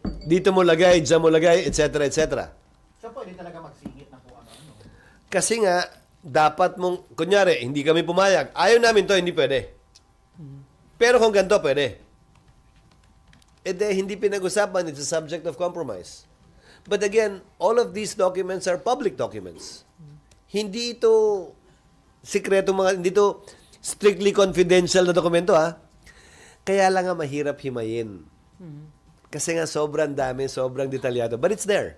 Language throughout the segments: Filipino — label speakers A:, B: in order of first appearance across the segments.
A: Dito mo lagay, dyan mo lagay, etc. etc.
B: So, pwede talaga magsingit na kung ano-ano.
A: Kasi nga, dapat mong, kunyari, hindi kami pumayag. Ayaw namin to, hindi pwede. Pero kung ganito, pwede. E de, hindi pinag-usapan, it's a subject of compromise. But again, all of these documents are public documents. Hindi ito sikreto hindi ito strictly confidential na dokumento, ha? Kaya lang nga mahirap himayin. Kasi nga sobrang dami, sobrang detalyado. But it's there.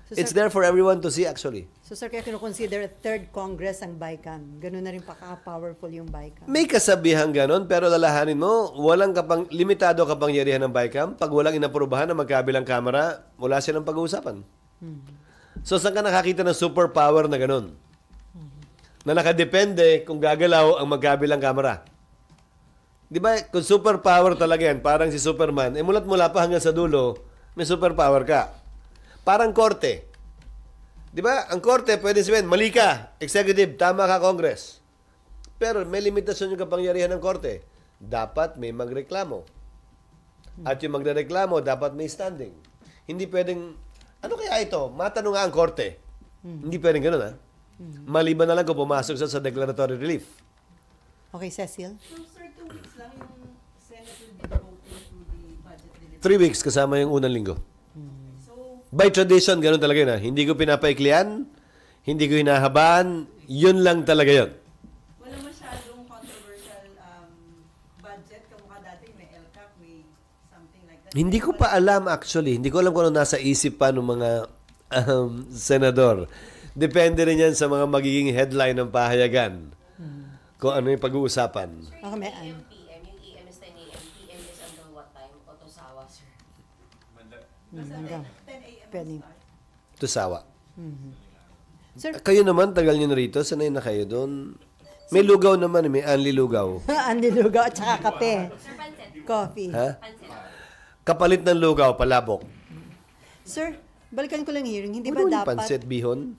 C: So,
A: It's
C: sir,
A: there for everyone to see, actually.
C: So, sir, kaya kino-consider third Congress ang BICAM. Ganun na rin powerful yung BICAM.
A: May kasabihan ganon, pero lalahanin mo, limitado kapangyarihan ng BICAM. Pag walang inaprubahan ng magkabilang kamera, wala silang pag-uusapan. So, saan ka nakakita ng superpower na ganon? Na nakadepende kung gagalaw ang magkabilang kamera. Di ba, kung superpower talaga yan, parang si Superman, mulat-mula pa hanggang sa dulo, may superpower ka. Parang korte. Di ba? Ang korte, pwede sabihin, mali ka, executive, tama ka, Congress. Pero may limitasyon yung kapangyarihan ng korte. Dapat may magreklamo. At yung magreklamo, dapat may standing. Hindi pwedeng, ano kaya ito? Matanong nga ang korte. Hindi pwedeng ganun, ha? Maliban na lang kung pumasok sa declaratory relief.
C: Okay, Cecil?
D: So, sir, 2 weeks lang yung Senate will be devoted to the budget delivery.
A: 3 weeks kasama yung unang linggo.
D: So,
A: By tradition, ganun talaga yun, ha? Hindi ko pinapaiklian, hindi ko hinahabaan, yun lang talaga yun.
D: wala masyadong controversial budget. Kamukha dati may LCAP, may something like that.
A: Hindi ko pa alam actually. Hindi ko alam kung ano nasa isip pa ng mga senador. Depende rin yan sa mga magiging headline ng pahayagan. Kung ano yung pag-uusapan.
C: Okay, may
E: Yung EM is 10 a.m. PM is until what time? Otosawa, sir.
C: hanggang
D: 10 a.m.
C: Pwede.
D: start.
A: Tusawa.
C: Sir,
A: Kayo naman, tagal nyo na rito. Sanay na kayo doon. May lugaw naman. May anli lugaw.
C: Andy Lugaw at saka kape.
E: Sir, pancit.
C: Coffee.
A: Ha?
E: Pancit.
A: Kapalit ng lugaw, palabok.
C: Sir, balikan ko lang hearing. Hindi
A: Ano
C: ba
A: yung
C: dapat...
A: pansit, bihon?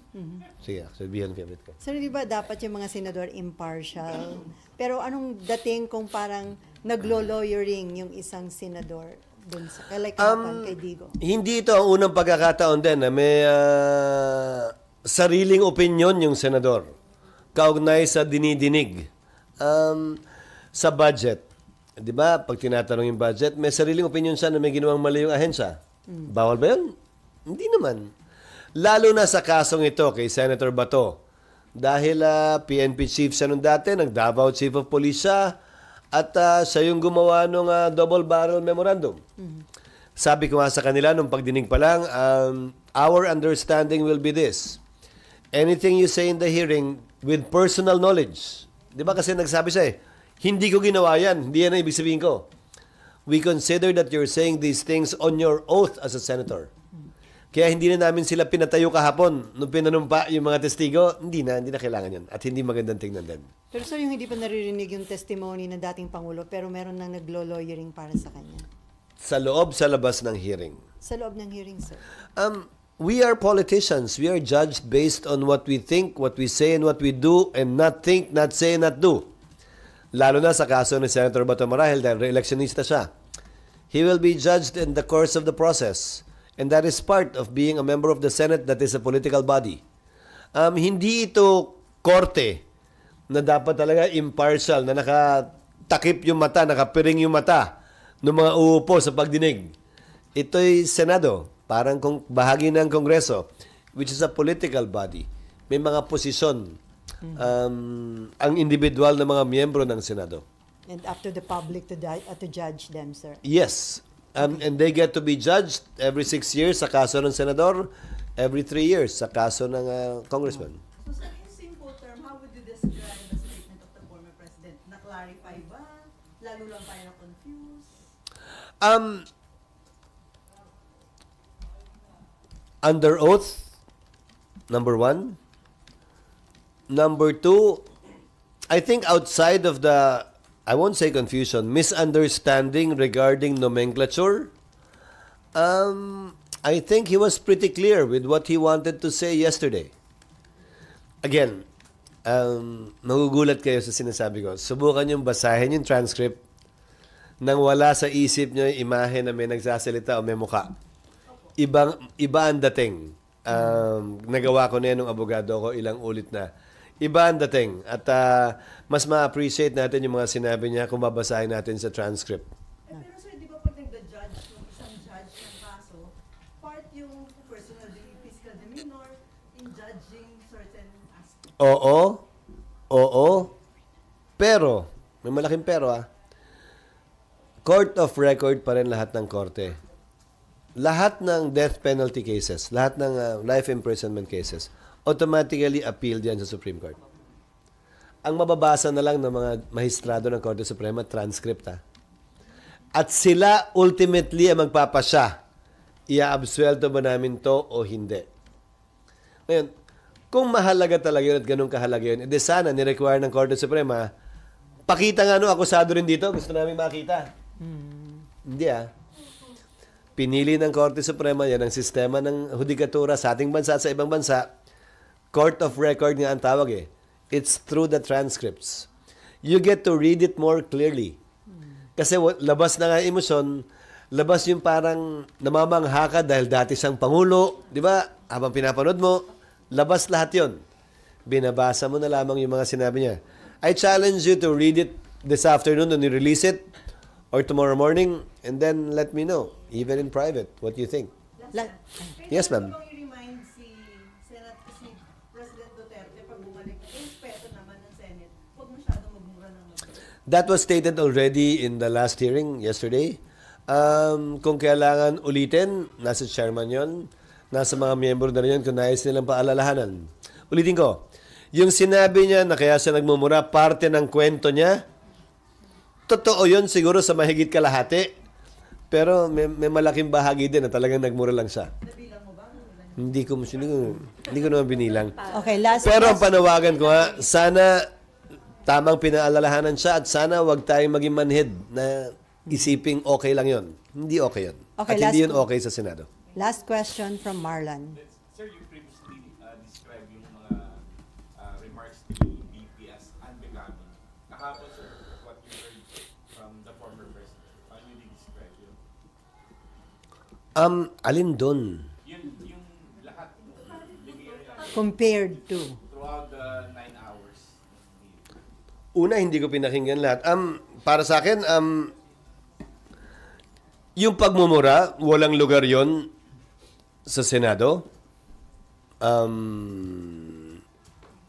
A: Sige, actually, bihon favorite ko.
C: Sir, hindi ba dapat yung mga senador impartial? Pero anong dating kung parang naglo-lawyering yung isang senador dun sa like kay Digo?
A: Hindi ito ang unang pagkakataon din na may sariling opinion yung senador kaugnay sa dinidinig sa budget. Di ba? Pag tinatanong yung budget, may sariling opinion siya na may ginawang mali yung ahensya. Bawal ba yun? Hindi naman. Lalo na sa kasong ito kay Senator Bato. Dahil PNP chief siya nung dati, nag-Davao Chief of Police siya, at siya yung gumawa ng double barrel memorandum. Sabi ko nga sa kanila nung pagdinig pa lang, our understanding will be this. Anything you say in the hearing with personal knowledge. Di ba kasi nagsabi siya hindi ko ginawa yan. Hindi yan ang ibig sabihin ko. We consider that you're saying these things on your oath as a senator. Kaya hindi na namin sila pinatayo kahapon nung pinanumpa yung mga testigo. Hindi na kailangan yan. At hindi magandang tingnan din.
C: Pero sir, yung hindi pa naririnig yung testimony ng dating Pangulo, pero meron nang naglo-lawyering para sa kanya.
A: Sa loob, sa labas ng hearing.
C: Sa loob ng hearing, sir.
A: We are politicians. We are judged based on what we think, what we say, and what we do, and not think, not say, not do. Lalo na sa kaso ni Senator Bato Marahil dahil re-electionista siya. He will be judged in the course of the process. And that is part of being a member of the Senate that is a political body. Hindi ito korte na dapat talaga impartial, na nakatakip yung mata, nakapiring yung mata ng mga uupo sa pagdinig. Ito'y Senado, parang bahagi ng Kongreso, which is a political body. May mga posisyon ang individual na mga miyembro ng Senado.
C: And up to the public to judge them, sir.
A: Yes. And they get to be judged every 6 years sa kaso ng senador, every 3 years sa kaso ng congressman.
D: So, sir, in simple term, how would you describe the statement of the former president? Na-clarify ba? Lalo lang tayo na-confuse?
A: Under oath, number 1. Number 2, I think outside of the, I won't say confusion, misunderstanding regarding nomenclature, I think he was pretty clear with what he wanted to say yesterday. Again, magugulat kayo sa sinasabi ko. Subukan yung basahin yung transcript nang wala sa isip nyo yung imahe na may nagsasalita o may mukha. iba ang dating. Nagawa ko na yan ng abogado ko ilang ulit na. Iba ang dating. At mas ma-appreciate natin yung mga sinabi niya kung babasahin natin sa transcript.
D: Pero sir, di ba pag nagda-judge yung isang judge ng kaso, part yung personal physical demeanor in judging certain aspects.
A: Oo. Pero, may malaking pero court of record pa rin lahat ng korte. Lahat ng death penalty cases, lahat ng life imprisonment cases, automatically appealed yan sa Supreme Court. Ang mababasa na lang ng mga mahistrado ng Korte Suprema, transcript At sila ultimately ang magpapasya, i-absuelto ba namin to o hindi. Ngayon, kung mahalaga talaga yun at ganun kahalaga yun, edi sana ni-require ng Korte Suprema, pakita nga akusado rin dito, gusto namin makita. Hindi Pinili ng Korte Suprema, yan ang sistema ng hudikatura sa ating bansa at sa ibang bansa. Court of record nga ang tawag It's through the transcripts. You get to read it more clearly. Kasi labas na nga emosyon, labas yung parang namamangha ka dahil dati siyang Pangulo, di ba? Habang pinapanood mo, labas lahat yon. Binabasa mo na lamang yung mga sinabi niya. I challenge you to read it this afternoon when you release it or tomorrow morning and then let me know, even in private, what you think. Yes, ma'am.
D: Kung i-remind si President Duterte pag bumalik, respeto naman ng Senate, huwag masyadong magmura ng magmura.
A: That was stated already in the last hearing yesterday. Kung kailangan ulitin, nasa chairman yon, nasa mga miyembro na rin yun kung nais nilang paalalahanan. Ulitin ko, yung sinabi niya na kaya siya nagmumura, parte ng kwento niya, totoo yun siguro sa mahigit kalahati, pero may malaking bahagi din na talagang nagmura lang siya.
D: Nabilang mo ba?
A: Hindi ko naman binilang.
C: Okay, last
A: Pero ang panawagan ko sana tamang pinaalalahanan siya at sana wag tayong maging manhid na isiping okay lang yon. Hindi okay yon.
C: Okay,
A: at hindi yun okay sa Senado.
C: Last question from Marlon.
F: Sir, you previously described yung mga remarks ni VP as unbecoming. Kahapon, sir, what you heard from the former president, how you describe yun?
A: Alin doon?
F: Yung lahat,
C: Compared to.
F: throughout the 9 hours.
A: Una, hindi ko pinakinggan lahat. Para sa akin, yung pagmumura, walang lugar yon sa Senado.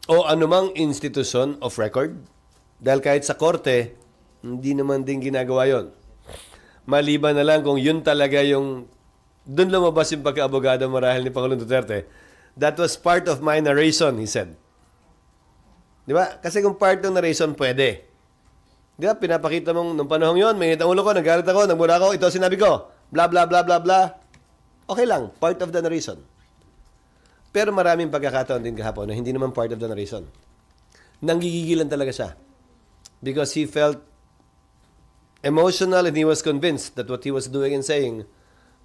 A: O anumang institution of record. Dahil kahit sa korte, hindi naman din ginagawa yon. Maliban na lang kung yun talaga yung doon lumabas yung pagka-abogado marahil ni Pangulong Duterte. That was part of my narration, he said. Di ba? Kasi kung part ng narration, pwede. Di ba? Pinapakita mong, nung panahon yon, may ulo ko, nagalit ako, nagmura ako, ito sinabi ko, blah, blah, blah, blah, blah. Okay lang, part of the narration. Pero maraming pagkakataon din kahapon na hindi naman part of the narration. Nanggigigilan talaga siya. Because he felt emotional and he was convinced that what he was doing and saying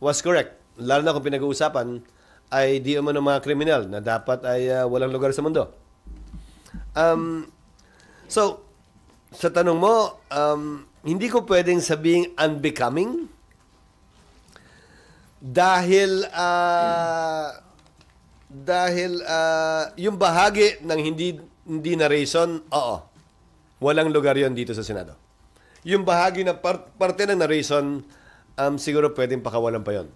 A: was correct. Lalo na kung pinag-uusapan ay di umano mga kriminal na dapat ay walang lugar sa mundo. So, sa tanong mo, hindi ko pwedeng sabing unbecoming dahil yung bahagi ng hindi narration, walang lugar yon dito sa Senado. Yung bahagi na parte ng narration, siguro pwedeng pakawalan pa yon.